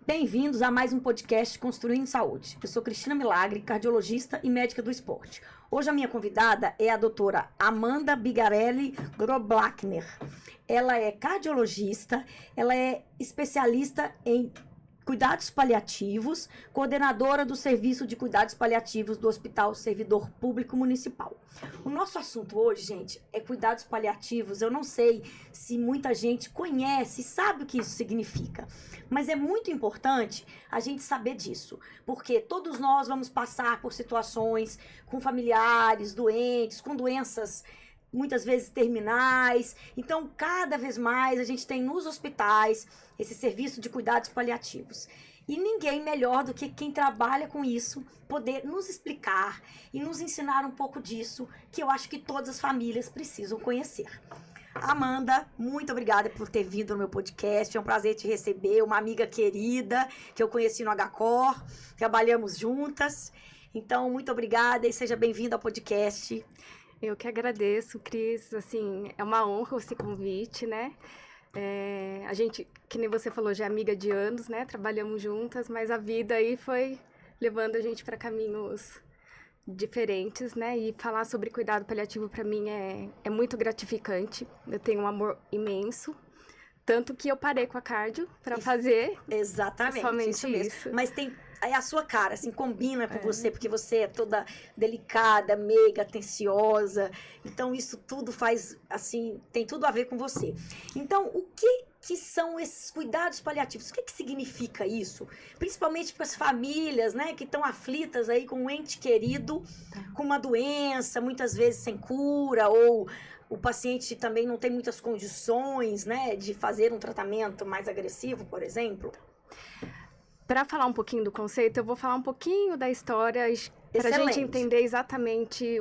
Bem-vindos a mais um podcast Construindo Saúde. Eu sou Cristina Milagre, cardiologista e médica do esporte. Hoje a minha convidada é a doutora Amanda Bigarelli Groblackner. Ela é cardiologista, ela é especialista em cuidados paliativos, coordenadora do Serviço de Cuidados Paliativos do Hospital Servidor Público Municipal. O nosso assunto hoje, gente, é cuidados paliativos. Eu não sei se muita gente conhece e sabe o que isso significa, mas é muito importante a gente saber disso, porque todos nós vamos passar por situações com familiares doentes, com doenças muitas vezes terminais. Então, cada vez mais a gente tem nos hospitais esse serviço de cuidados paliativos. E ninguém melhor do que quem trabalha com isso poder nos explicar e nos ensinar um pouco disso, que eu acho que todas as famílias precisam conhecer. Amanda, muito obrigada por ter vindo no meu podcast. É um prazer te receber, uma amiga querida que eu conheci no HCOR, trabalhamos juntas. Então, muito obrigada e seja bem-vinda ao podcast. Eu que agradeço, Cris, assim, é uma honra esse convite, né? A gente, que nem você falou, já é amiga de anos, né? Trabalhamos juntas, mas a vida aí foi levando a gente para caminhos diferentes, né? E falar sobre cuidado paliativo para mim é muito gratificante. Eu tenho um amor imenso, tanto que eu parei com a cardio para fazer. Exatamente, somente isso mesmo. isso. Mas tem a sua cara, assim, combina com você, porque você é toda delicada, meiga, atenciosa. Então, isso tudo faz, assim, tem tudo a ver com você. Então, o que são esses cuidados paliativos? O que significa isso? Principalmente para as famílias, né, que estão aflitas aí com um ente querido, com uma doença, muitas vezes sem cura, ou o paciente também não tem muitas condições, né, de fazer um tratamento mais agressivo, por exemplo. Para falar um pouquinho do conceito, eu vou falar um pouquinho da história para a gente entender exatamente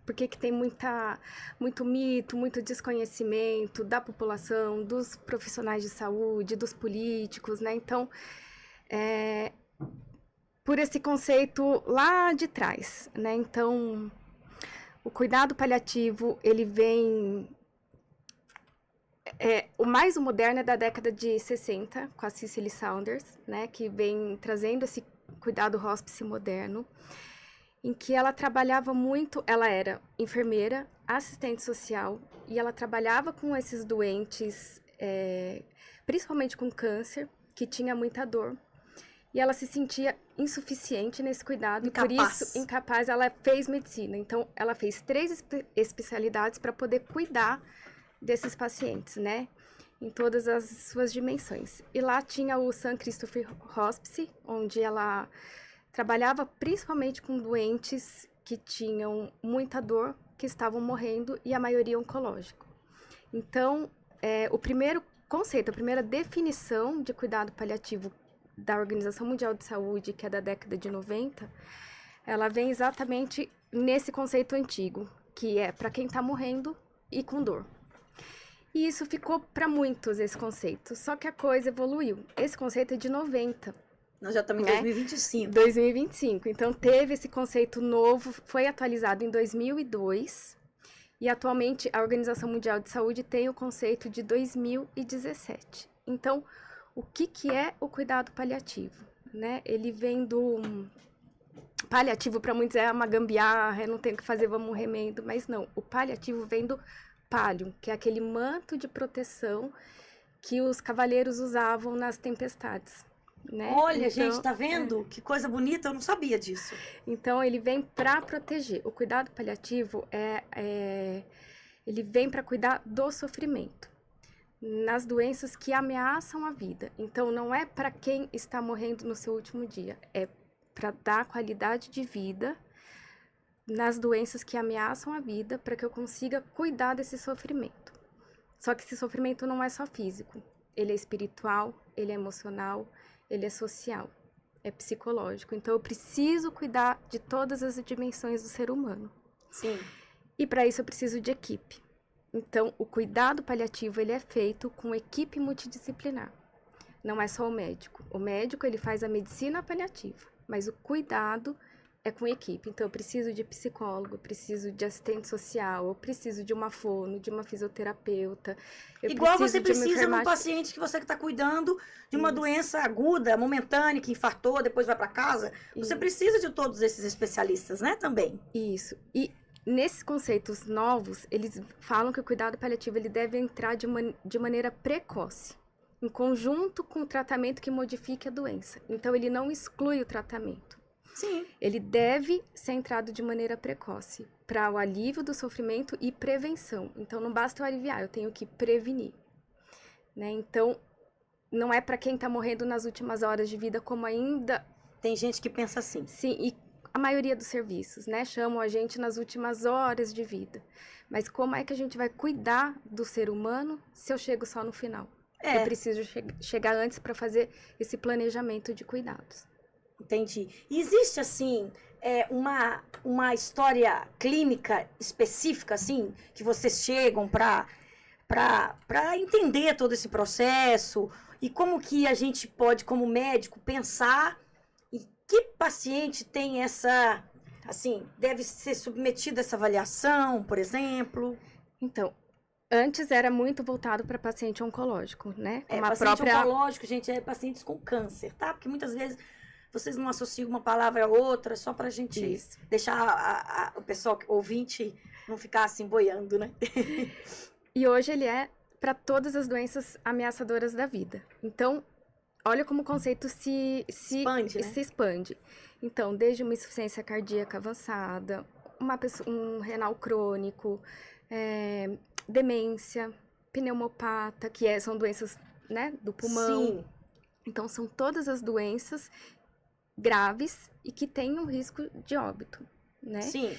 por que tem muito mito, muito desconhecimento da população, dos profissionais de saúde, dos políticos, né? Então, por esse conceito lá de trás, né? Então, o cuidado paliativo, ele vem... o mais moderno é da década de 60, com a Cicely Saunders, né, que vem trazendo esse cuidado hospice moderno, em que ela trabalhava muito, ela era enfermeira, assistente social, e ela trabalhava com esses doentes, principalmente com câncer, que tinha muita dor, e ela se sentia insuficiente nesse cuidado, e por isso, incapaz, ela fez medicina. Então, ela fez 3 especialidades para poder cuidar desses pacientes, né? Em todas as suas dimensões. E lá tinha o St. Christopher Hospice, onde ela trabalhava principalmente com doentes que tinham muita dor, que estavam morrendo, e a maioria oncológico. Então, o primeiro conceito, a primeira definição de cuidado paliativo da Organização Mundial de Saúde, que é da década de 90, ela vem exatamente nesse conceito antigo, que é para quem está morrendo e com dor. E isso ficou para muitos, esse conceito. Só que a coisa evoluiu. Esse conceito é de 90. Nós já estamos em 2025. 2025. Então, teve esse conceito novo, foi atualizado em 2002. E, atualmente, a Organização Mundial de Saúde tem o conceito de 2017. Então, o que é o cuidado paliativo? Né? Ele vem do... Paliativo, para muitos, é uma gambiarra, não tem o que fazer, vamos um remendo. Mas não, o paliativo vem do palio, que é aquele manto de proteção que os cavaleiros usavam nas tempestades, né? Olha, gente, tá vendo? Que coisa bonita, eu não sabia disso. Então, ele vem para proteger. O cuidado paliativo ele vem para cuidar do sofrimento, nas doenças que ameaçam a vida. Então, não é para quem está morrendo no seu último dia, é para dar qualidade de vida nas doenças que ameaçam a vida, para que eu consiga cuidar desse sofrimento. Só que esse sofrimento não é só físico, ele é espiritual, ele é emocional, ele é social, é psicológico. Então, eu preciso cuidar de todas as dimensões do ser humano. Sim. E para isso eu preciso de equipe. Então, o cuidado paliativo, ele é feito com equipe multidisciplinar. Não é só o médico. O médico, ele faz a medicina paliativa, mas o cuidado é com equipe. Então, eu preciso de psicólogo, eu preciso de assistente social, eu preciso de uma fono, de uma fisioterapeuta. Igual você precisa num paciente que você está cuidando de uma doença aguda, momentânea, que infartou, depois vai para casa. Você precisa de todos esses especialistas, né, também. Isso. E nesses conceitos novos, eles falam que o cuidado paliativo ele deve entrar de maneira precoce, em conjunto com o tratamento que modifique a doença. Então, ele não exclui o tratamento. Sim. Ele deve ser entrado de maneira precoce para o alívio do sofrimento e prevenção. Então, não basta eu aliviar, eu tenho que prevenir. Né? Então, não é para quem está morrendo nas últimas horas de vida, como ainda... Tem gente que pensa assim. Sim, e a maioria dos serviços, né? Chamam a gente nas últimas horas de vida. Mas como é que a gente vai cuidar do ser humano se eu chego só no final? Eu preciso chegar antes para fazer esse planejamento de cuidados. Entendi. E existe, assim, uma história clínica específica, assim, que vocês chegam para entender todo esse processo e como que a gente pode, como médico, pensar e que paciente tem essa, assim, deve ser submetido a essa avaliação, por exemplo? Então, antes era muito voltado para paciente oncológico, né? Paciente oncológico, gente, é pacientes com câncer, tá? Porque muitas vezes vocês não associam uma palavra a outra, só pra gente deixar o pessoal ouvinte não ficar assim boiando, né? E hoje ele é para todas as doenças ameaçadoras da vida. Então, olha como o conceito se expande, né? Se expande. Então, desde uma insuficiência cardíaca avançada, um renal crônico, demência, pneumopata, são doenças, né, do pulmão. Sim. Então, são todas as doenças graves e que têm um risco de óbito, né? Sim.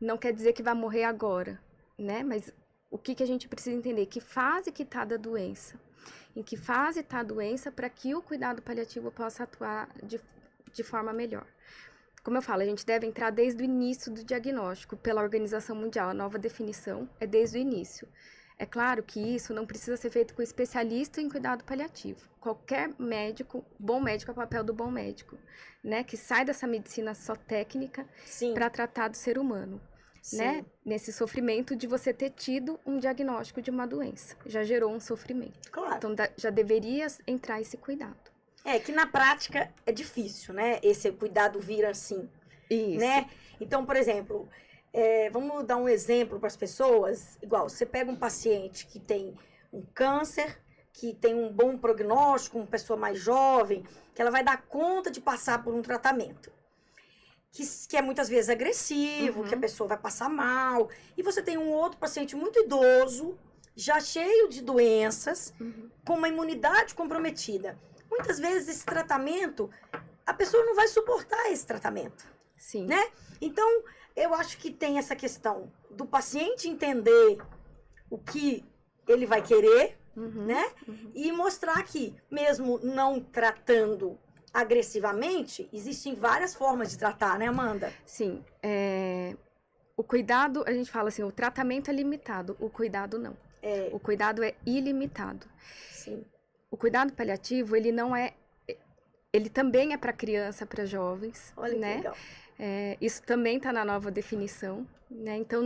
Não quer dizer que vai morrer agora, né? Mas o que a gente precisa entender? Que fase que está da doença? Em que fase está a doença para que o cuidado paliativo possa atuar de forma melhor? Como eu falo, a gente deve entrar desde o início do diagnóstico. Pela Organização Mundial, a nova definição é desde o início. É claro que isso não precisa ser feito com especialista em cuidado paliativo. Qualquer médico, bom médico é o papel do bom médico, né? Que sai dessa medicina só técnica para tratar do ser humano, né? Nesse sofrimento de você ter tido um diagnóstico de uma doença. Já gerou um sofrimento. Claro. Então, já deveria entrar esse cuidado. Que na prática é difícil, né? Esse cuidado vir assim. Isso. Né? Então, por exemplo... vamos dar um exemplo para as pessoas. Igual, você pega um paciente que tem um câncer, que tem um bom prognóstico, uma pessoa mais jovem, que ela vai dar conta de passar por um tratamento. Que é muitas vezes agressivo, que a pessoa vai passar mal. E você tem um outro paciente muito idoso, já cheio de doenças, com uma imunidade comprometida. Muitas vezes esse tratamento, a pessoa não vai suportar esse tratamento. Sim. Né? Então... eu acho que tem essa questão do paciente entender o que ele vai querer, né? E mostrar que, mesmo não tratando agressivamente, existem várias formas de tratar, né, Amanda? Sim. O cuidado, a gente fala assim, o tratamento é limitado, o cuidado não. O cuidado é ilimitado. Sim. O cuidado paliativo, ele não é... ele também é para criança, para jovens. Olha, né? Que legal. Isso também está na nova definição, né? Então,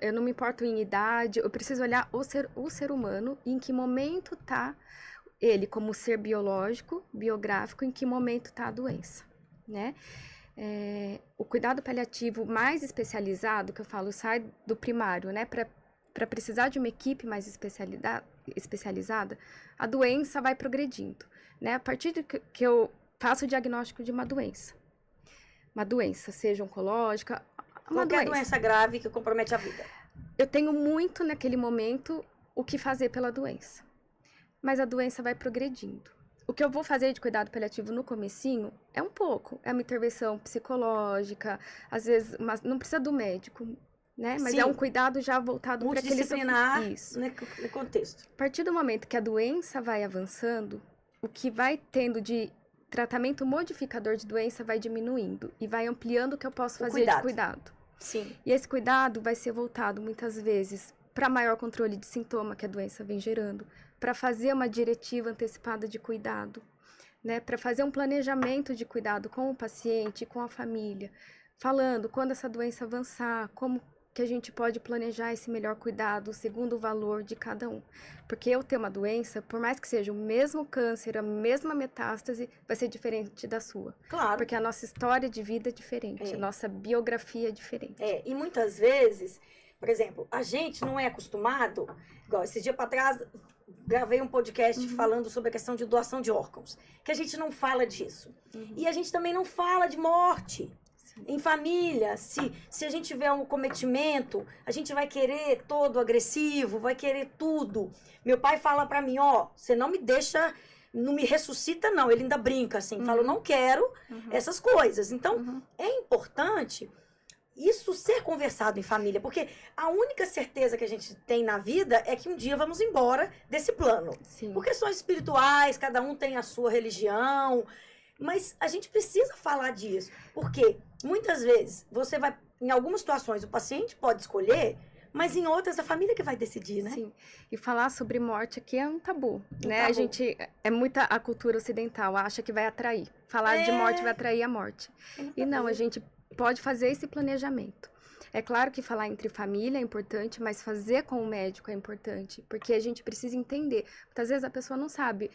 eu não me importo em idade, eu preciso olhar o ser humano e em que momento está ele como ser biológico, biográfico, em que momento está a doença, né? O cuidado paliativo mais especializado, que eu falo, sai do primário, né? Para precisar de uma equipe mais especializada, a doença vai progredindo, né? A partir de que eu faço o diagnóstico de uma doença, seja oncológica, qualquer doença grave que compromete a vida. Eu tenho muito naquele momento o que fazer pela doença, mas a doença vai progredindo. O que eu vou fazer de cuidado paliativo no comecinho é um pouco, é uma intervenção psicológica, às vezes, mas não precisa do médico, né? Mas é um cuidado já voltado para aquele multidisciplinar no contexto. A partir do momento que a doença vai avançando, o que vai tendo de tratamento modificador de doença vai diminuindo e vai ampliando o que eu posso fazer de cuidado. Sim. E esse cuidado vai ser voltado muitas vezes para maior controle de sintoma que a doença vem gerando, para fazer uma diretiva antecipada de cuidado, né, para fazer um planejamento de cuidado com o paciente, com a família, falando quando essa doença avançar, como que a gente pode planejar esse melhor cuidado segundo o valor de cada um. Porque eu ter uma doença, por mais que seja o mesmo câncer, a mesma metástase, vai ser diferente da sua. Claro. Porque a nossa história de vida é diferente, a nossa biografia é diferente. E muitas vezes, por exemplo, a gente não é acostumado, igual esse dia para trás, gravei um podcast falando sobre a questão de doação de órgãos, que a gente não fala disso. E a gente também não fala de morte. Em família, se a gente tiver um cometimento, a gente vai querer todo agressivo, vai querer tudo. Meu pai fala pra mim, você não me deixa, não me ressuscita não, ele ainda brinca assim, fala, eu não quero essas coisas. Então, é importante isso ser conversado em família, porque a única certeza que a gente tem na vida é que um dia vamos embora desse plano. Sim. Por questões espirituais, cada um tem a sua religião, mas a gente precisa falar disso, porque muitas vezes você vai, em algumas situações, o paciente pode escolher, mas em outras a família que vai decidir, né? Sim. E falar sobre morte aqui é um tabu, né? Tabu. A gente, é muita a cultura ocidental, acha que vai atrair. Falar de morte vai atrair a morte. E não, a gente pode fazer esse planejamento. É claro que falar entre família é importante, mas fazer com o médico é importante, porque a gente precisa entender. Muitas vezes a pessoa não sabe,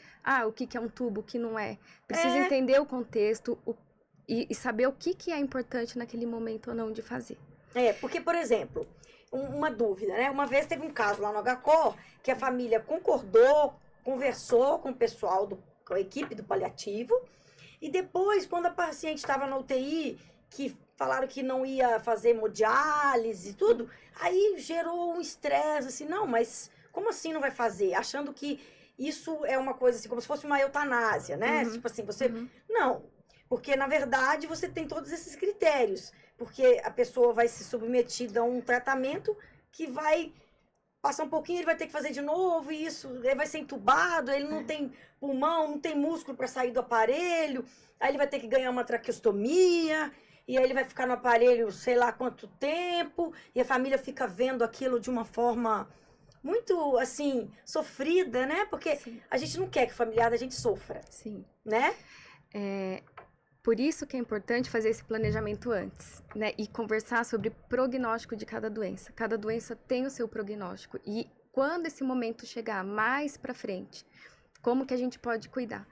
o que é um tubo, o que não é. Precisa entender o contexto e saber o que é importante naquele momento ou não de fazer. Porque, por exemplo, uma dúvida, né? Uma vez teve um caso lá no HCOR que a família concordou, conversou com o pessoal, com a equipe do paliativo, e depois, quando a paciente estava na UTI, que falaram que não ia fazer hemodiálise e tudo, aí gerou um estresse, assim, não, mas como assim não vai fazer? Achando que isso é uma coisa assim, como se fosse uma eutanásia, né? Tipo assim, você... Não, porque na verdade você tem todos esses critérios, porque a pessoa vai ser submetida a um tratamento que vai passar um pouquinho, ele vai ter que fazer de novo, e isso, ele vai ser entubado, ele não tem pulmão, não tem músculo para sair do aparelho, aí ele vai ter que ganhar uma traqueostomia, e aí ele vai ficar no aparelho sei lá quanto tempo, e a família fica vendo aquilo de uma forma muito, assim, sofrida, né? Porque a gente não quer que o familiar da gente sofra. Sim. Né? Por isso que é importante fazer esse planejamento antes, né? E conversar sobre prognóstico de cada doença. Cada doença tem o seu prognóstico. E quando esse momento chegar mais pra frente, como que a gente pode cuidar?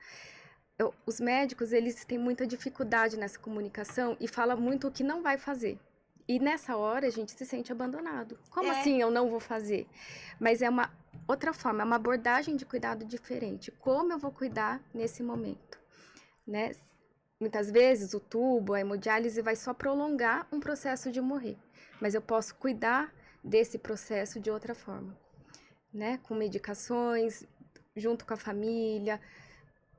Os médicos, eles têm muita dificuldade nessa comunicação e falam muito o que não vai fazer. E nessa hora a gente se sente abandonado. Como assim eu não vou fazer? Mas é uma outra forma, é uma abordagem de cuidado diferente. Como eu vou cuidar nesse momento, né? Muitas vezes o tubo, a hemodiálise vai só prolongar um processo de morrer. Mas eu posso cuidar desse processo de outra forma, né? Com medicações, junto com a família.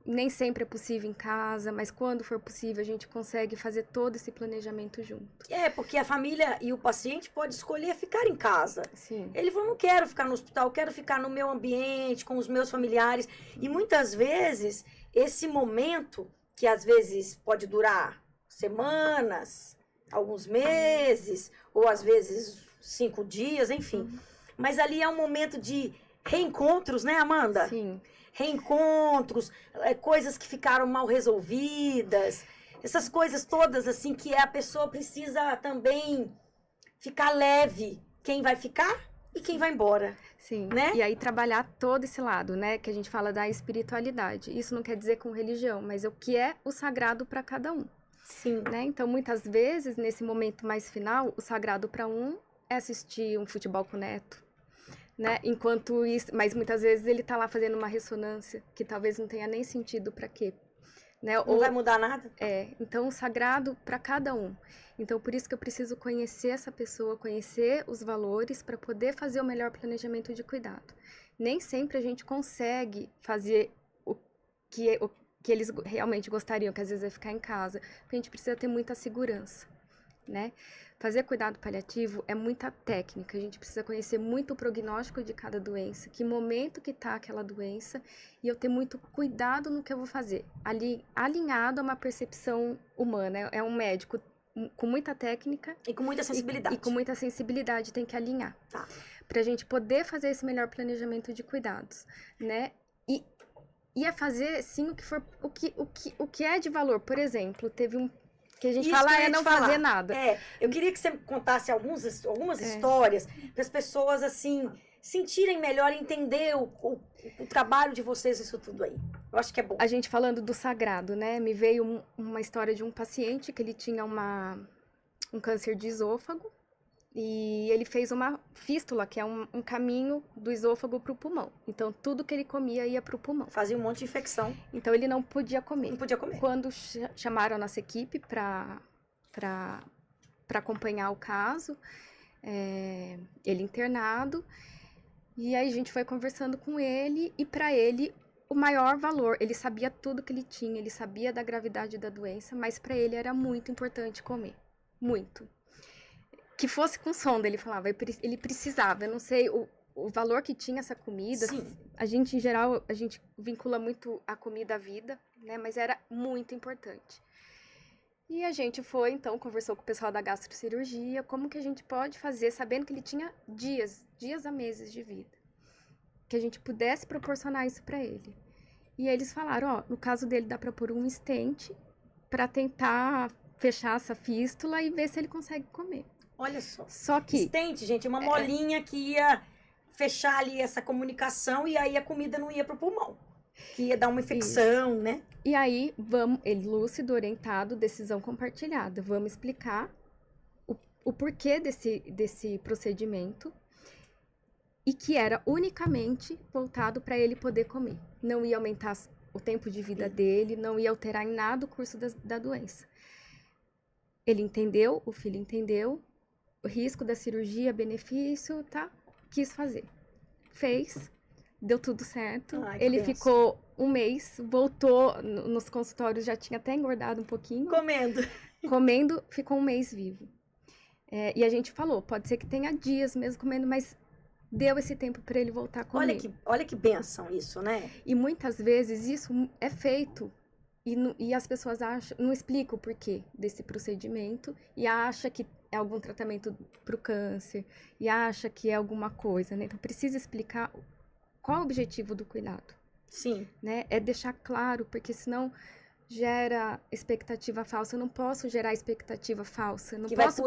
Nem sempre é possível em casa, mas quando for possível a gente consegue fazer todo esse planejamento junto. Porque a família e o paciente pode escolher ficar em casa. Sim. Ele falou, não quero ficar no hospital, quero ficar no meu ambiente, com os meus familiares. E muitas vezes, esse momento, que às vezes pode durar semanas, alguns meses, ou às vezes 5 dias, enfim. Mas ali é um momento de reencontros, né, Amanda? Sim. Reencontros, coisas que ficaram mal resolvidas, essas coisas todas, assim, que a pessoa precisa também ficar leve. Quem vai ficar e quem vai embora. Sim, né? E aí trabalhar todo esse lado, né? Que a gente fala da espiritualidade. Isso não quer dizer com religião, mas o que é o sagrado para cada um. Sim. Né? Então, muitas vezes, nesse momento mais final, o sagrado para um é assistir um futebol com o neto. Né? Enquanto isso, mas muitas vezes ele tá lá fazendo uma ressonância que talvez não tenha nem sentido para quê, né? Não vai mudar nada? Então o sagrado para cada um. Então por isso que eu preciso conhecer essa pessoa, conhecer os valores para poder fazer o melhor planejamento de cuidado. Nem sempre a gente consegue fazer o que eles realmente gostariam, que às vezes é ficar em casa, porque a gente precisa ter muita segurança, né? Fazer cuidado paliativo é muita técnica, a gente precisa conhecer muito o prognóstico de cada doença, que momento que tá aquela doença, e eu ter muito cuidado no que eu vou fazer. Ali, alinhado a uma percepção humana, é um médico com muita técnica. E com muita sensibilidade. E com muita sensibilidade, tem que alinhar. Tá. Pra gente poder fazer esse melhor planejamento de cuidados, né? E ia fazer, sim, o que é de valor. Por exemplo, teve um que a gente Isso fala que eu ia é te não falar. fazer nada. Eu queria que você contasse algumas histórias para as pessoas, assim, sentirem melhor, entender o trabalho de vocês, isso tudo aí. Eu acho que é bom. A gente falando do sagrado, né? Me veio uma história de um paciente que ele tinha um câncer de esôfago e ele fez uma fístula, que é um caminho do esôfago para o pulmão. Então, tudo que ele comia ia para o pulmão. Fazia um monte de infecção. Então, ele não podia comer. Não podia comer. Quando chamaram a nossa equipe para acompanhar o caso, ele internado, e aí a gente foi conversando com ele, e para ele, o maior valor, ele sabia tudo que ele tinha, ele sabia da gravidade da doença, mas para ele era muito importante comer. Muito. Que fosse com sonda, ele falava, ele precisava, eu não sei o valor que tinha essa comida. Sim. A gente, em geral, a gente vincula muito a comida à vida, né? Mas era muito importante. E a gente foi, então, conversou com o pessoal da gastrocirurgia, como que a gente pode fazer, sabendo que ele tinha dias a meses de vida, que a gente pudesse proporcionar isso para ele. E eles falaram, no caso dele dá para pôr um stent para tentar fechar essa fístula e ver se ele consegue comer. Olha só. Só que... Stent, gente, uma molinha que ia fechar ali essa comunicação e aí a comida não ia pro pulmão. Que ia dar uma infecção, né? E aí, ele lúcido, orientado, decisão compartilhada. Vamos explicar o porquê desse procedimento e que era unicamente voltado para ele poder comer. Não ia aumentar o tempo de vida dele, não ia alterar em nada o curso da doença. Ele entendeu, o filho entendeu, o risco da cirurgia, benefício, tá? Quis fazer. Fez, deu tudo certo. Ele ficou um mês, voltou nos consultórios, já tinha até engordado um pouquinho. Comendo, ficou um mês vivo. E a gente falou, pode ser que tenha dias mesmo comendo, mas deu esse tempo para ele voltar a comer. Olha que bênção isso, né? E muitas vezes isso é feito e as pessoas não explicam o porquê desse procedimento e acha que é algum tratamento para o câncer e acha que é alguma coisa, né? Então precisa explicar qual o objetivo do cuidado. Sim. Né? É deixar claro, porque senão gera expectativa falsa. Eu não posso gerar expectativa falsa. Não posso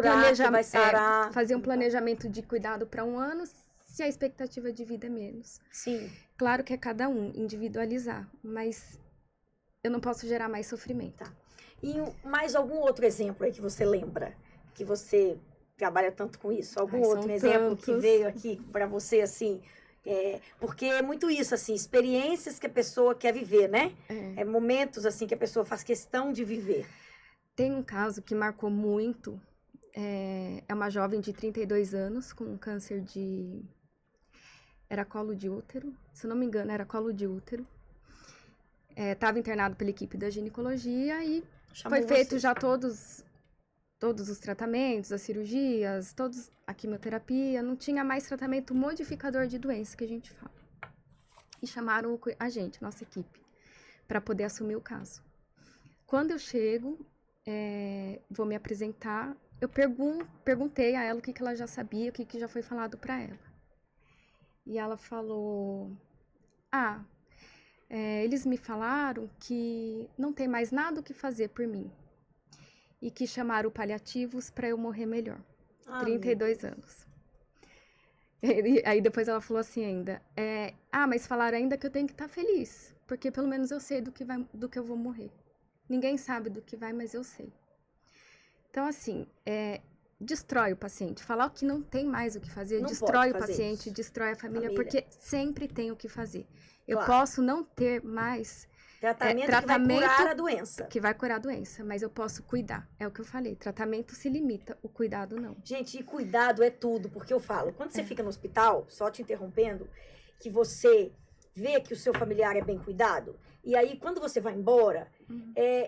fazer um planejamento de cuidado para um ano se a expectativa de vida é menos. Sim. Claro que é cada um, individualizar, mas eu não posso gerar mais sofrimento. Tá. E mais algum outro exemplo aí que você lembra? Que você trabalha tanto com isso? Algum outro exemplo que veio aqui para você, assim? Porque é muito isso, assim, experiências que a pessoa quer viver, né? Momentos, assim, que a pessoa faz questão de viver. Tem um caso que marcou muito. É uma jovem de 32 anos com câncer era colo de útero. Se eu não me engano, era colo de útero. Estava internado pela equipe da ginecologia e foi feito já todos os tratamentos, as cirurgias, a quimioterapia, não tinha mais tratamento modificador de doença, que a gente fala. E chamaram a gente, nossa equipe, para poder assumir o caso. Quando eu chego, vou me apresentar, eu perguntei a ela o que ela já sabia, o que já foi falado para ela. E ela falou, eles me falaram que não tem mais nada o que fazer por mim. E que chamaram paliativos para eu morrer melhor. 32 anos. E aí depois ela falou assim ainda, mas falaram ainda que eu tenho que estar feliz, porque pelo menos eu sei do que eu vou morrer. Ninguém sabe do que vai, mas eu sei. Então, assim, destrói o paciente. Falar que não tem mais o que fazer, destrói o paciente, destrói a família, porque sempre tem o que fazer. Eu posso não ter mais... Tratamento que vai curar a doença. Que vai curar a doença, mas eu posso cuidar. É o que eu falei, tratamento se limita, o cuidado não. Gente, e cuidado é tudo, porque eu falo, quando você fica no hospital, só te interrompendo, que você vê que o seu familiar é bem cuidado, e aí quando você vai embora,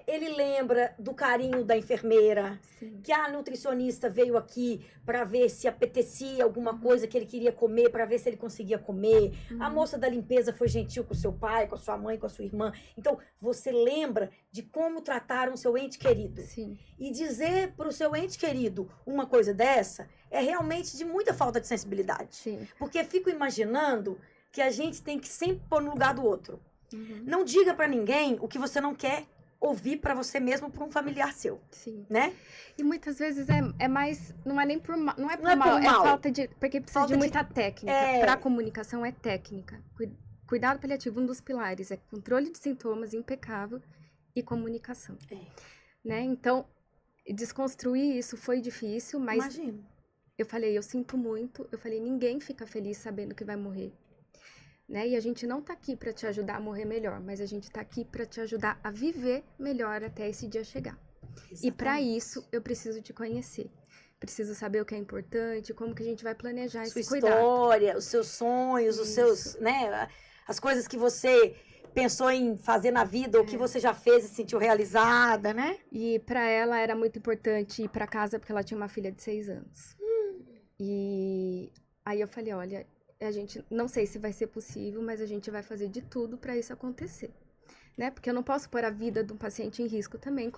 ele lembra do carinho da enfermeira, Sim. que a nutricionista veio aqui para ver se apetecia alguma coisa que ele queria comer, para ver se ele conseguia comer. A moça da limpeza foi gentil com o seu pai, com a sua mãe, com a sua irmã. Então, você lembra de como trataram o seu ente querido. Sim. E dizer para o seu ente querido uma coisa dessa é realmente de muita falta de sensibilidade. Sim. Porque fico imaginando que a gente tem que sempre pôr no lugar do outro. Não diga pra ninguém o que você não quer ouvir pra você mesmo, pra um familiar seu. Sim. Né? E muitas vezes é mais, não é nem por mal, não é por Não é mal, por mal. é falta de, porque precisa Falta de de- muita técnica. Para comunicação é técnica. Cuidado paliativo, um dos pilares é controle de sintomas impecável e comunicação. Né? Então, desconstruir isso foi difícil, mas Imagino. eu falei, eu sinto muito, eu falei, ninguém fica feliz sabendo que vai morrer. Né? E a gente não tá aqui para te ajudar a morrer melhor, mas a gente tá aqui para te ajudar a viver melhor até esse dia chegar. Exatamente. E para isso, eu preciso te conhecer. Preciso saber o que é importante, como que a gente vai planejar esse cuidado. Sua história, os seus sonhos, os seus, né, as coisas que você pensou em fazer na vida, ou que você já fez e se sentiu realizada, né? E para ela era muito importante ir para casa, porque ela tinha uma filha de 6 anos. E aí eu falei, olha, a gente não sei se vai ser possível, mas a gente vai fazer de tudo para isso acontecer. Né? Porque eu não posso pôr a vida de um paciente em risco também,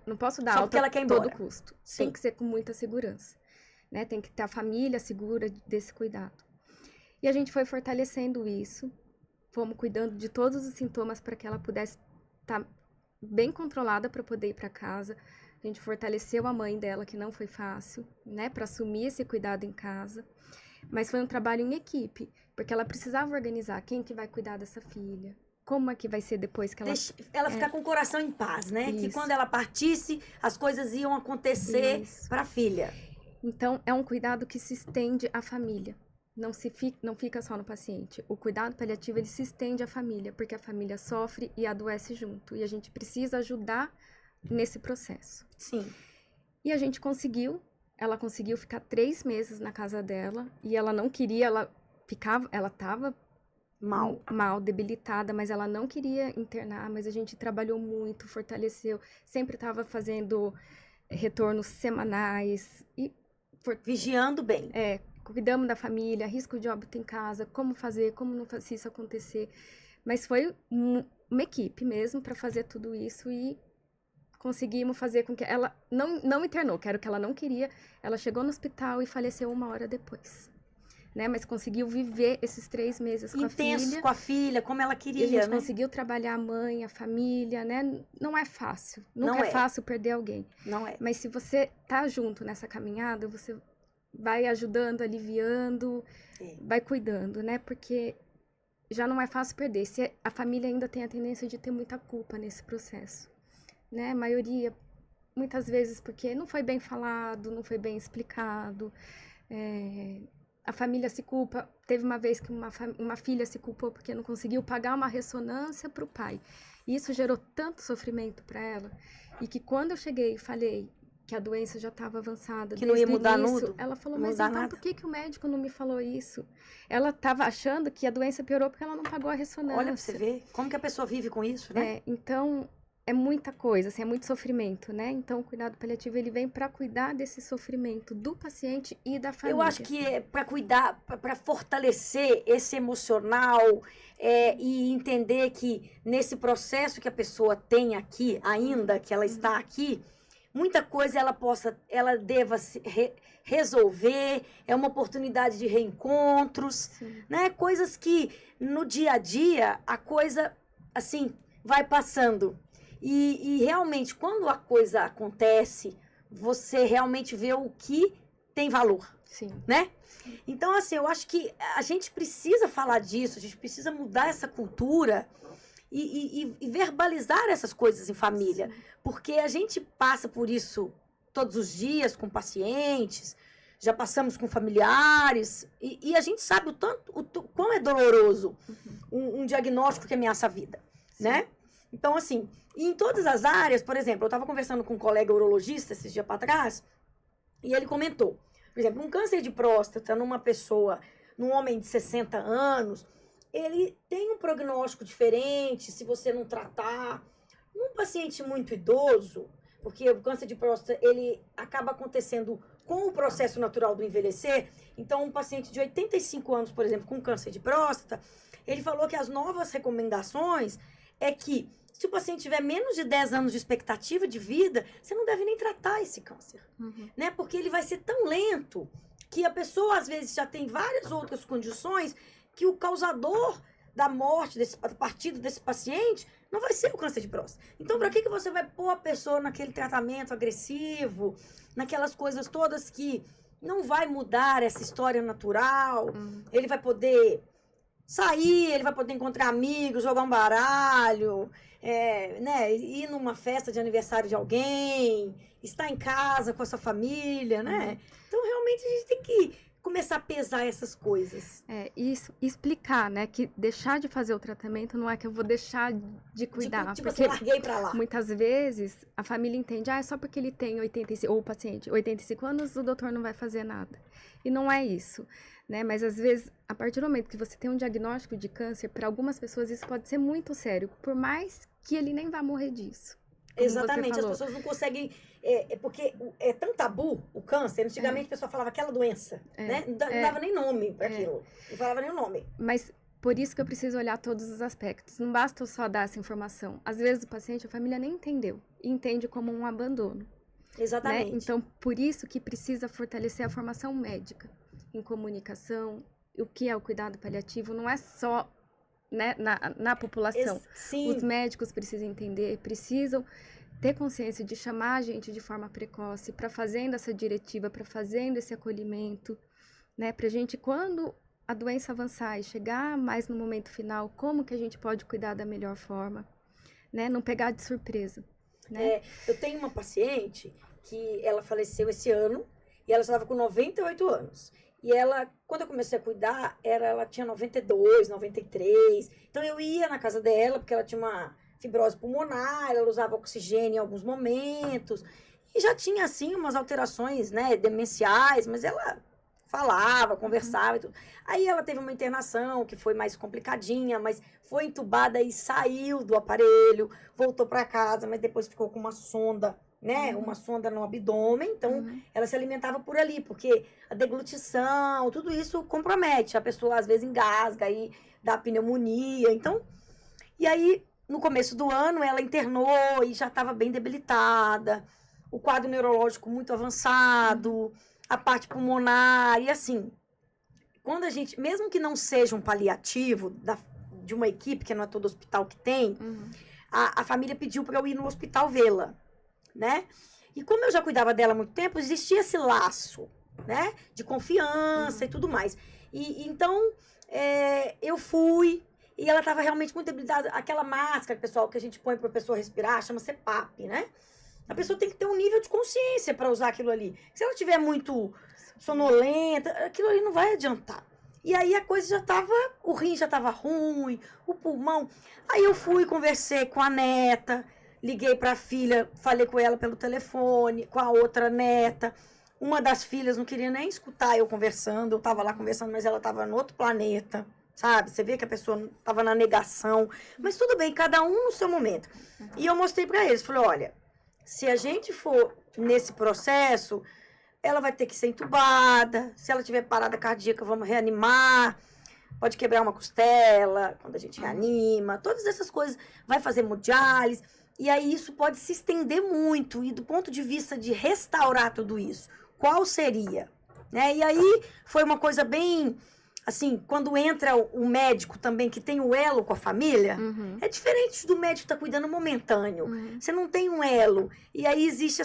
não posso dar alta a todo custo. Sim. Tem que ser com muita segurança. Né? Tem que ter a família segura desse cuidado. E a gente foi fortalecendo isso, fomos cuidando de todos os sintomas para que ela pudesse estar bem controlada para poder ir para casa. A gente fortaleceu a mãe dela, que não foi fácil, né? Para assumir esse cuidado em casa. Mas foi um trabalho em equipe, porque ela precisava organizar quem que vai cuidar dessa filha, como é que vai ser depois que ela... Ela ficar com o coração em paz, né? Isso. Que quando ela partisse, as coisas iam acontecer para a filha. Então, é um cuidado que se estende à família. Não fica só no paciente. O cuidado paliativo, ele se estende à família, porque a família sofre e adoece junto. E a gente precisa ajudar nesse processo. Sim. E a gente conseguiu. Ela conseguiu ficar 3 meses na casa dela. E ela não queria, ela estava mal, debilitada, mas ela não queria internar. Mas a gente trabalhou muito, fortaleceu. Sempre estava fazendo retornos semanais. E vigiando bem. Cuidamos da família, risco de óbito em casa, como fazer, como não fazer isso acontecer. Mas foi uma equipe mesmo para fazer tudo isso e conseguimos fazer com que ela não internou, que era o que ela não queria. Ela chegou no hospital e faleceu 1 hora depois. Né? Mas conseguiu viver esses 3 meses com a filha. Intenso com a filha, como ela queria, e a gente né? conseguiu trabalhar a mãe, a família, né? Não é fácil. Nunca é fácil perder alguém. Não é. Mas se você tá junto nessa caminhada, você vai ajudando, aliviando, vai cuidando, né? Porque já não é fácil perder. Se a família ainda tem a tendência de ter muita culpa nesse processo, né? A maioria, muitas vezes, porque não foi bem falado, não foi bem explicado. A família se culpa. Teve uma vez que uma filha se culpou porque não conseguiu pagar uma ressonância para o pai. E isso gerou tanto sofrimento para ela. E que quando eu cheguei e falei que a doença já estava avançada, que não ia mudar início, ela falou, mas então nada. Por que o médico não me falou isso? Ela estava achando que a doença piorou porque ela não pagou a ressonância. Olha pra você ver como que a pessoa vive com isso, né? Então, é muita coisa, assim, é muito sofrimento, né? Então, o cuidado paliativo, ele vem para cuidar desse sofrimento do paciente e da família. Eu acho que é para cuidar, para fortalecer esse emocional e entender que nesse processo que a pessoa tem aqui, ainda que ela está aqui, muita coisa ela deva resolver, é uma oportunidade de reencontros, né? Coisas que no dia a dia a coisa, assim, vai passando. E realmente, quando a coisa acontece, você realmente vê o que tem valor, né? Então, assim, eu acho que a gente precisa falar disso, a gente precisa mudar essa cultura e verbalizar essas coisas em família. Porque a gente passa por isso todos os dias com pacientes, já passamos com familiares, e a gente sabe o quão é doloroso um diagnóstico que ameaça a vida, né? Então, assim, em todas as áreas, por exemplo, eu estava conversando com um colega urologista esses dias para trás, e ele comentou, por exemplo, um câncer de próstata num homem de 60 anos, ele tem um prognóstico diferente se você não tratar. Um paciente muito idoso, porque o câncer de próstata, ele acaba acontecendo com o processo natural do envelhecer. Então, um paciente de 85 anos, por exemplo, com câncer de próstata, ele falou que as novas recomendações é que se o paciente tiver menos de 10 anos de expectativa de vida, você não deve nem tratar esse câncer, né? Porque ele vai ser tão lento que a pessoa, às vezes, já tem várias outras condições que o causador da morte, da partida desse paciente, não vai ser o câncer de próstata. Então, para que você vai pôr a pessoa naquele tratamento agressivo, naquelas coisas todas que não vai mudar essa história natural? Ele vai poder sair, ele vai poder encontrar amigos, jogar um baralho, né, ir numa festa de aniversário de alguém, estar em casa com a sua família, né? Então, realmente, a gente tem que começar a pesar essas coisas. Isso, explicar, né, que deixar de fazer o tratamento não é que eu vou deixar de cuidar. Tipo porque assim, larguei pra lá. muitas vezes a família entende, é só porque ele tem 85, ou o paciente, 85 anos, o doutor não vai fazer nada. E não é isso, né? Mas às vezes, a partir do momento que você tem um diagnóstico de câncer, para algumas pessoas isso pode ser muito sério, por mais que ele nem vá morrer disso. Exatamente, as pessoas não conseguem, porque é tão tabu o câncer. Antigamente a pessoa falava aquela doença, né? Não dava nem nome para aquilo, não falava nem o nome. Mas por isso que eu preciso olhar todos os aspectos, não basta eu só dar essa informação. Às vezes o paciente, a família nem entendeu, e entende como um abandono. Exatamente. Né? Então, por isso que precisa fortalecer a formação médica, em comunicação, o que é o cuidado paliativo, não é só, né, na população. Sim. Os médicos precisam entender, precisam ter consciência de chamar a gente de forma precoce, para fazendo essa diretiva, para fazendo esse acolhimento, né, pra gente, quando a doença avançar e chegar mais no momento final, como que a gente pode cuidar da melhor forma, né, não pegar de surpresa, né? Eu tenho uma paciente que ela faleceu esse ano, e ela estava com 98 anos. E ela, quando eu comecei a cuidar, ela tinha 92, 93. Então eu ia na casa dela, porque ela tinha uma fibrose pulmonar, ela usava oxigênio em alguns momentos. E já tinha, assim, umas alterações, né, demenciais, mas ela falava, conversava e tudo. Aí ela teve uma internação que foi mais complicadinha, mas foi entubada e saiu do aparelho, voltou para casa, mas depois ficou com uma sonda, né? Uma sonda no abdômen, então ela se alimentava por ali, porque a deglutição, tudo isso compromete. A pessoa às vezes engasga e dá pneumonia. Então, e aí no começo do ano ela internou e já estava bem debilitada, o quadro neurológico muito avançado, a parte pulmonar, e assim, quando a gente, mesmo que não seja um paliativo de uma equipe, que não é todo hospital que tem, a família pediu para eu ir no hospital vê-la, né? E como eu já cuidava dela há muito tempo, existia esse laço, né? De confiança e tudo mais. E então, eu fui, e ela estava realmente muito debilitada. Aquela máscara, pessoal, que a gente põe para a pessoa respirar, chama CPAP, né? A pessoa tem que ter um nível de consciência para usar aquilo ali. Se ela estiver muito sonolenta, aquilo ali não vai adiantar. E aí a coisa já estava, o rim já estava ruim, o pulmão. Aí eu fui, conversei com a neta, liguei para a filha, falei com ela pelo telefone, com a outra neta. Uma das filhas não queria nem escutar eu conversando, eu estava lá conversando, mas ela estava no outro planeta, sabe? Você vê que a pessoa estava na negação. Mas tudo bem, cada um no seu momento. E eu mostrei para eles, falei, olha, se a gente for nesse processo, ela vai ter que ser entubada. Se ela tiver parada cardíaca, vamos reanimar. Pode quebrar uma costela quando a gente reanima. Todas essas coisas. Vai fazer hemodiálise. E aí isso pode se estender muito. E do ponto de vista de restaurar tudo isso, qual seria? Né? E aí foi uma coisa bem... Assim, quando entra o médico também, que tem o elo com a família, é diferente do médico estar cuidando momentâneo. Você não tem um elo. E aí existe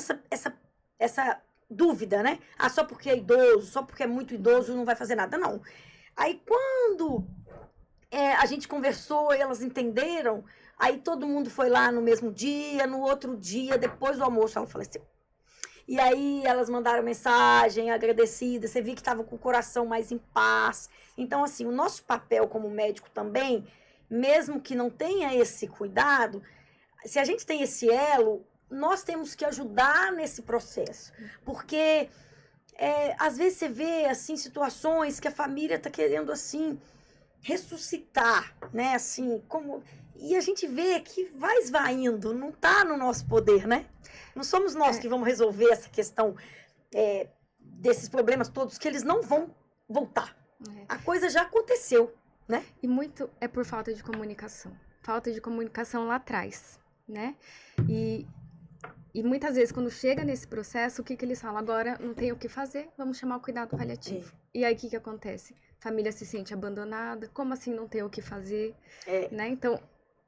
essa dúvida, né? Ah, só porque é idoso, só porque é muito idoso, não vai fazer nada. Não. Aí, quando a gente conversou e elas entenderam, aí todo mundo foi lá no mesmo dia, no outro dia, depois do almoço, ela faleceu. E aí elas mandaram mensagem agradecida, você viu que estava com o coração mais em paz. Então, assim, o nosso papel como médico também, mesmo que não tenha esse cuidado, se a gente tem esse elo, nós temos que ajudar nesse processo. Porque, às vezes você vê, assim, situações que a família está querendo, assim, ressuscitar, né? Assim, como... E a gente vê que vai esvaindo, não está no nosso poder, né? Não somos nós que vamos resolver essa questão desses problemas todos, que eles não vão voltar. A coisa já aconteceu, né? E muito é por falta de comunicação. Falta de comunicação lá atrás, né? E muitas vezes, quando chega nesse processo, o que eles falam? Agora não tem o que fazer, vamos chamar o cuidado paliativo. E aí, o que acontece? família se sente abandonada, como assim não tem o que fazer, É. né? Então,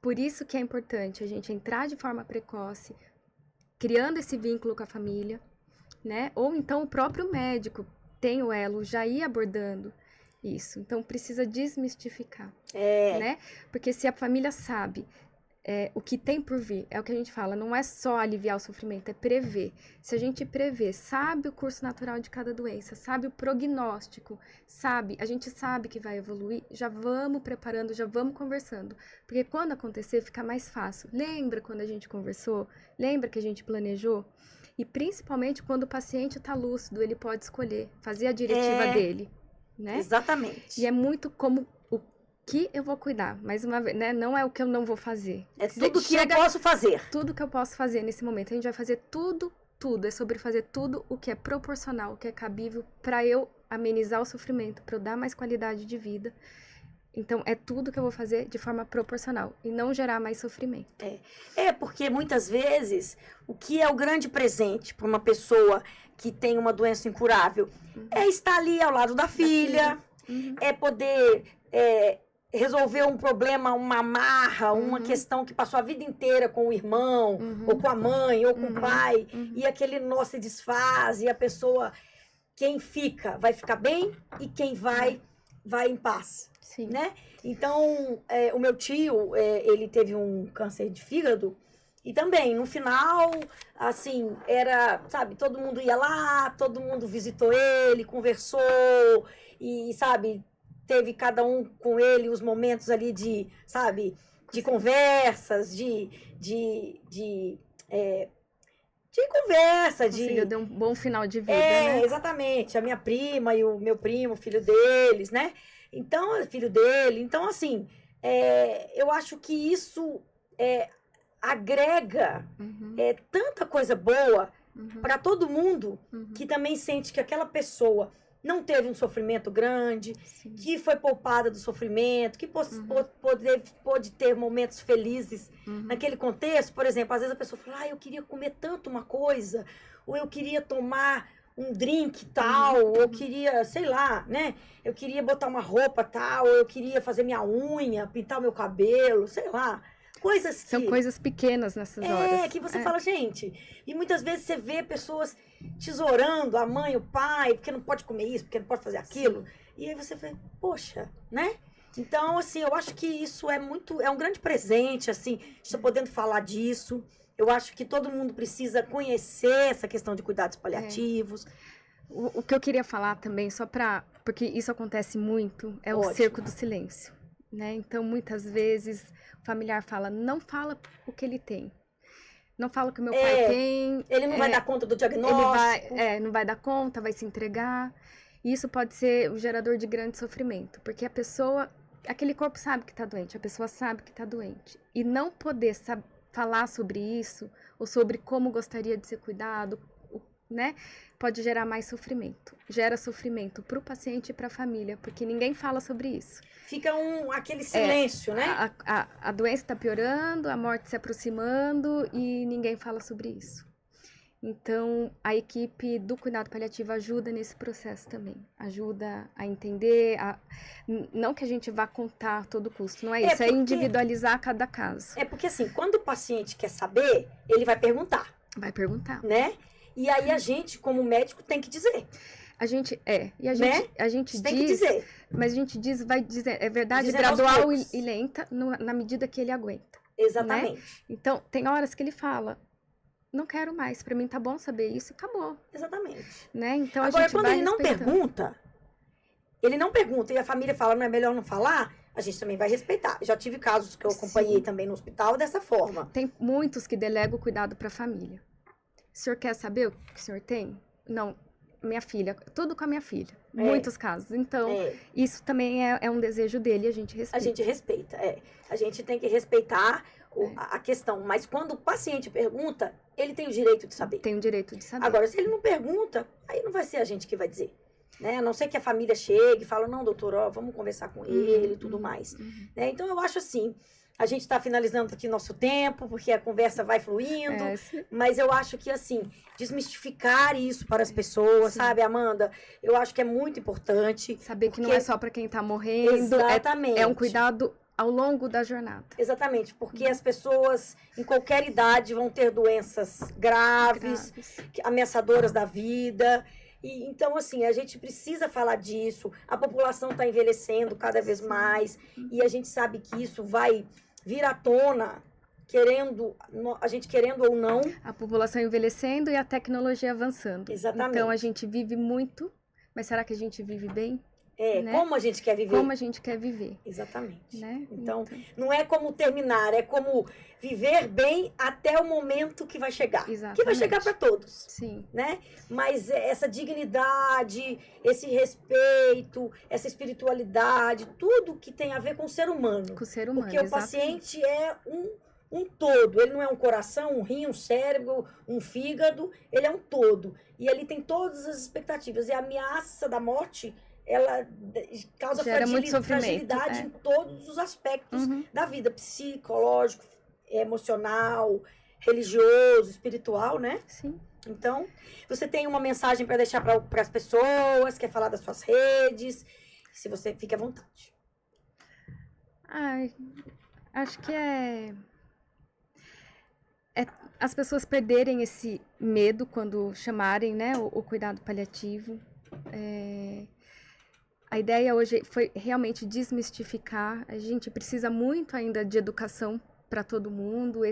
por isso que é importante a gente entrar de forma precoce, criando esse vínculo com a família, né? Ou então o próprio médico tem o elo, já ir abordando isso. Então, precisa desmistificar, né? Porque se a família sabe o que tem por vir, é o que a gente fala, não é só aliviar o sofrimento, é prever. Se a gente prever, sabe o curso natural de cada doença, sabe o prognóstico, a gente sabe que vai evoluir, já vamos preparando, já vamos conversando. Porque quando acontecer, fica mais fácil. Lembra quando a gente conversou? Lembra que a gente planejou? E principalmente quando o paciente está lúcido, ele pode escolher, fazer a diretiva dele, né? Exatamente. E é muito como que eu vou cuidar, mais uma vez, né? Não é o que eu não vou fazer. É tudo que eu posso fazer. Tudo que eu posso fazer nesse momento. A gente vai fazer tudo. É sobre fazer tudo o que é proporcional, o que é cabível para eu amenizar o sofrimento, para eu dar mais qualidade de vida. Então, é tudo que eu vou fazer de forma proporcional e não gerar mais sofrimento. Porque muitas vezes, o que é o grande presente para uma pessoa que tem uma doença incurável é estar ali ao lado da filha, é poder resolver um problema, uma amarra, uma questão que passou a vida inteira com o irmão, ou com a mãe, ou com o pai, e aquele nó se desfaz, e a pessoa, quem fica, vai ficar bem, e quem vai em paz. Sim. Né? Então, o meu tio, ele teve um câncer de fígado, e também, no final, assim, era, sabe, todo mundo ia lá, todo mundo visitou ele, conversou, e, sabe, teve cada um com ele os momentos ali de, sabe, de conversas, de conversa, Conseguiu dar um bom final de vida, né? Exatamente, a minha prima e o meu primo, filho deles, né? Então, filho dele, então, assim, eu acho que isso agrega tanta coisa boa para todo mundo que também sente que aquela pessoa não teve um sofrimento grande, que foi poupada do sofrimento, que pôde ter momentos felizes naquele contexto. Por exemplo, às vezes a pessoa fala, eu queria comer tanto uma coisa, ou eu queria tomar um drink tal, ou eu queria, sei lá, né? Eu queria botar uma roupa tal, ou eu queria fazer minha unha, pintar o meu cabelo, sei lá. Coisas que... São coisas pequenas nessas horas. Que você fala, gente, e muitas vezes você vê pessoas tesourando a mãe, o pai, porque não pode comer isso, porque não pode fazer aquilo. E aí você vê, poxa, né? Então, assim, eu acho que isso é um grande presente, assim, estou podendo falar disso. Eu acho que todo mundo precisa conhecer essa questão de cuidados paliativos. O que eu queria falar também, porque isso acontece muito, é o cerco do silêncio, né? Então, muitas vezes, o familiar fala, não fala o que ele tem. Não fala o que o meu pai tem. Ele não vai dar conta do diagnóstico. Não vai dar conta, vai se entregar. E isso pode ser o gerador de grande sofrimento, porque a pessoa, aquele corpo sabe que está doente, a pessoa sabe que está doente. E não poder falar sobre isso, ou sobre como gostaria de ser cuidado, né? Pode gerar mais sofrimento. Gera sofrimento para o paciente e para a família, porque ninguém fala sobre isso. Fica aquele silêncio, né? A doença está piorando, a morte se aproximando e ninguém fala sobre isso. Então, a equipe do cuidado paliativo ajuda nesse processo também. Ajuda a entender, não que a gente vá contar a todo custo, não é isso, é individualizar cada caso. Porque assim, quando o paciente quer saber, ele vai perguntar. Vai perguntar. Né? E aí a gente, como médico, tem que dizer. A gente tem que dizer. Mas a gente vai dizer, é verdade, Dizendo gradual e lenta, na medida que ele aguenta. Exatamente. Né? Então, tem horas que ele fala, não quero mais, pra mim tá bom saber isso, acabou. Exatamente. Né? Então, agora, a gente quando vai ele não pergunta e a família fala, não é melhor não falar, a gente também vai respeitar. Já tive casos que eu acompanhei também no hospital dessa forma. Tem muitos que delegam o cuidado pra família. O senhor quer saber o que o senhor tem? Não, minha filha, tudo com a minha filha. Muitos casos. Então, isso também é um desejo dele, a gente respeita. A gente respeita, A gente tem que respeitar a questão. Mas quando o paciente pergunta, ele tem o direito de saber. Tem o direito de saber. Agora, se ele não pergunta, aí não vai ser a gente que vai dizer. Né? A não ser que a família chegue e fale, não, doutor, vamos conversar com ele e tudo mais. Né? Então, eu acho assim, A gente está finalizando aqui nosso tempo, porque a conversa vai fluindo. Mas eu acho que, assim, desmistificar isso para as pessoas, sabe, Amanda? Eu acho que é muito importante. Saber que não é só para quem está morrendo. Exatamente. É um cuidado ao longo da jornada. Exatamente, porque as pessoas, em qualquer idade, vão ter doenças graves. Ameaçadoras da vida. E, então, assim, a gente precisa falar disso. A população está envelhecendo cada vez mais. E a gente sabe que isso vai vir à tona, a gente querendo ou não. A população envelhecendo e a tecnologia avançando. Exatamente. Então, a gente vive muito, mas será que a gente vive bem? Né? Como a gente quer viver. Como a gente quer viver. Exatamente. Né? Então, não é como terminar, é como viver bem até o momento que vai chegar. Exatamente. Que vai chegar para todos. Sim. Né? Mas essa dignidade, esse respeito, essa espiritualidade, tudo que tem a ver com o ser humano. Com o ser humano, porque o paciente é um todo. Ele não é um coração, um rim, um cérebro, um fígado. Ele é um todo. E ele tem todas as expectativas. E a ameaça da morte, ela causa fragilidade em todos os aspectos da vida, psicológico, emocional, religioso, espiritual, né? Sim. Então, você tem uma mensagem para deixar para as pessoas, quer falar das suas redes, se você fique à vontade. Acho que as pessoas perderem esse medo quando chamarem, né, o cuidado paliativo. A ideia hoje foi realmente desmistificar. A gente precisa muito ainda de educação para todo mundo.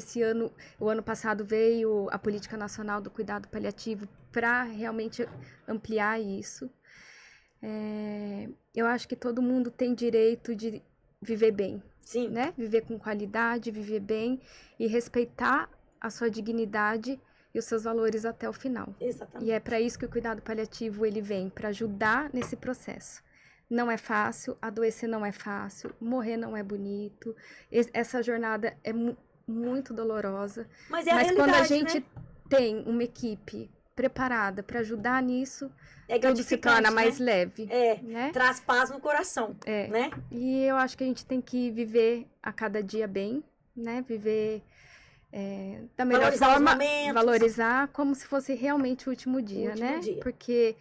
O ano passado veio a Política Nacional do Cuidado Paliativo para realmente ampliar isso. Eu acho que todo mundo tem direito de viver bem. Sim. Né? Viver com qualidade, viver bem e respeitar a sua dignidade e os seus valores até o final. Exatamente. E é para isso que o cuidado paliativo ele vem, para ajudar nesse processo. Não é fácil, adoecer não é fácil, morrer não é bonito. Essa jornada é muito dolorosa. Mas quando a gente tem uma equipe preparada para ajudar nisso, tudo se torna mais leve. Né? Traz paz no coração. Né? E eu acho que a gente tem que viver a cada dia bem, né? Viver da melhor forma, valorizar como se fosse realmente o último dia, né? Porque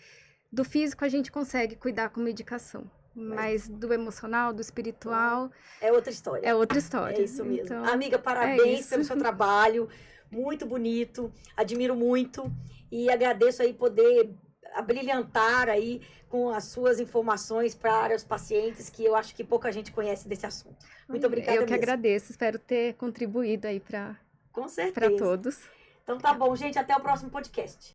do físico a gente consegue cuidar com medicação, mas do emocional, do espiritual... É outra história. É outra história. É isso mesmo. Então, amiga, parabéns pelo seu trabalho, muito bonito, admiro muito e agradeço aí poder abrilhantar aí com as suas informações para os pacientes, que eu acho que pouca gente conhece desse assunto. Muito obrigada Eu que agradeço, espero ter contribuído aí para todos. Então tá bom, gente, até o próximo podcast.